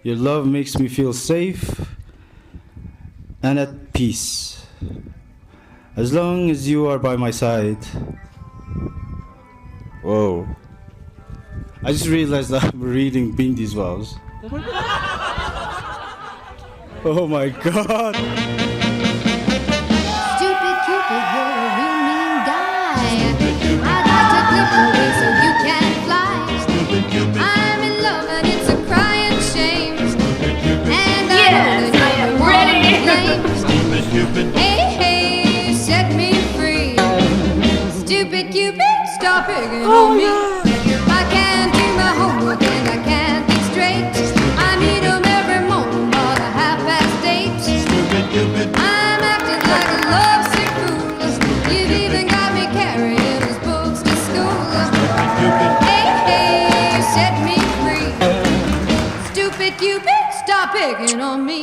Your love makes me feel safe and at peace. As long as you are by my side. Whoa. I just realized that I'm reading Bindi's vows. Oh my God. Stupid Cupid, you're a real mean guy. I'd like to clip away so you can fly. I'm in love and it's a crying shame. And I know that you're the one to blame. Hey, hey, set me free. Stupid Cupid, stop picking on me. I can't do my homework and I can't think straight. I need 'em every morning about 8:30. I'm acting like a lovesick fool. You've even got me carrying his books to school. Hey, hey, set me free. Stupid Cupid, stop picking on me.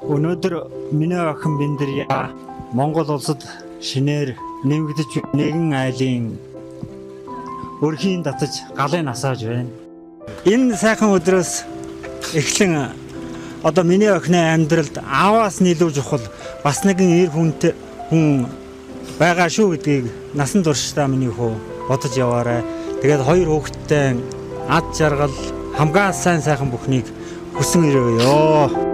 Өнөөдөр миний охин Биндрия Монгол улсад шинээр нэмэгдэж нэгэн айлын өрхийн татаж галыг насааж байна. Энэ сайхан өдрөөс эхлэн одоо миний охины амьдралд ааваас илүү чухал бас нэгэн эр хүн байгаа шүү гэдгийг насан туршдаа миний хүү бодож яваарай. Тэгээд хоёр хүүхэдтэй ад жаргал хамгаас сайн сайхан бүхнийг хүсэн ирээё.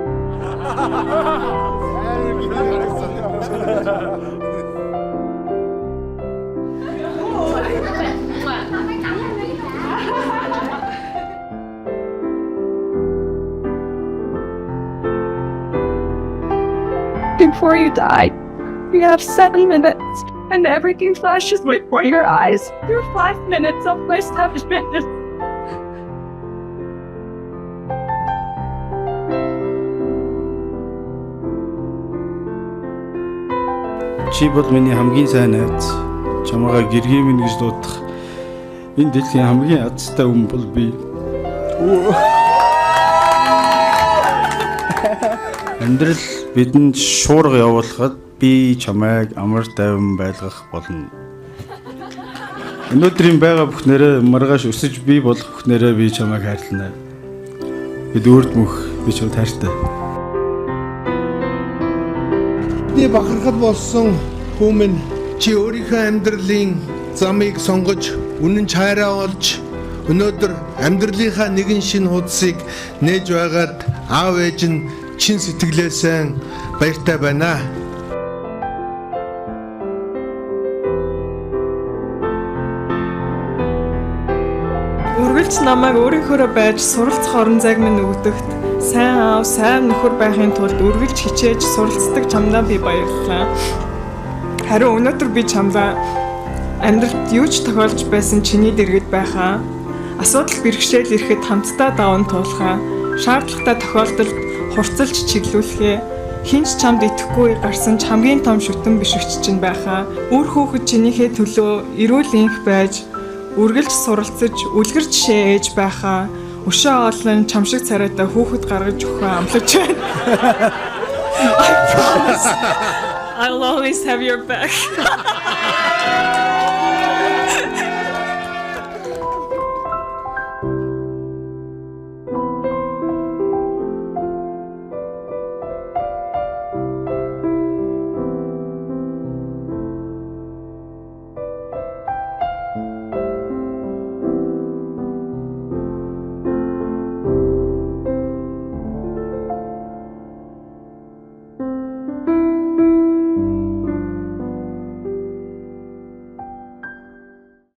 Before you die, you have 7 minutes, and everything flashes before your eyes. Your 5 minutes of my 7 minutes. Чи бол миний хамгийн сайн найз. Чамайгаа гэргийн минь гэж дуудах. Энэ дэлхийн хамгийн азтай хүн бол би. Амьдрал бидэнд шуурга явуулахад би чамайг амар тайван байлгах болно. Өнөөдрийн байгаа бүхнээрээ маргааш өсөж бий болох бүхнээрээ би чамайг хайрлана. Бид үрд мөх би чамд хайртай. Бидний бахархал болсон хүмүүс чи өөрийнхөө амьдралын замыг сонгож үнэн чараа олж өнөөдөр амьдралынхаа нэгэн шинэ хуудсыг нээж байгаад аав ээж нь чин сэтгэлээсээ баяртай байна. Үргэлж намайг өөрийнхөөрөө байж суралцах орон зайг минь өгдөгт сайн аав, сайн нөхөр байхын тулд үргэлж хичээж суралцдаг чамдаа би баярлалаа. Харин өнөөдөр би чамдаа амьдралд юу ч тохиолж байсан чиний дэргэд байхаа, асуудал бэрхшээл ирэхэд хамтдаа даван туулахаа, шаардлагатай тохиолдолд хурцлж чиглүүлэхээ, хинч чамд итгэхгүй гарсан ч хамгийн том шүтэн бишгч чинь байхаа, үр хүүхэд чинийхээ төлөө эрүүл энх байж үргэлж суралцаж, үлгэр жишээ ээж байхаа, өшөө олон чамшиг царайтай хүүхэд гаргаж өгөхөө амлаж байна. I promise I'll always have your back.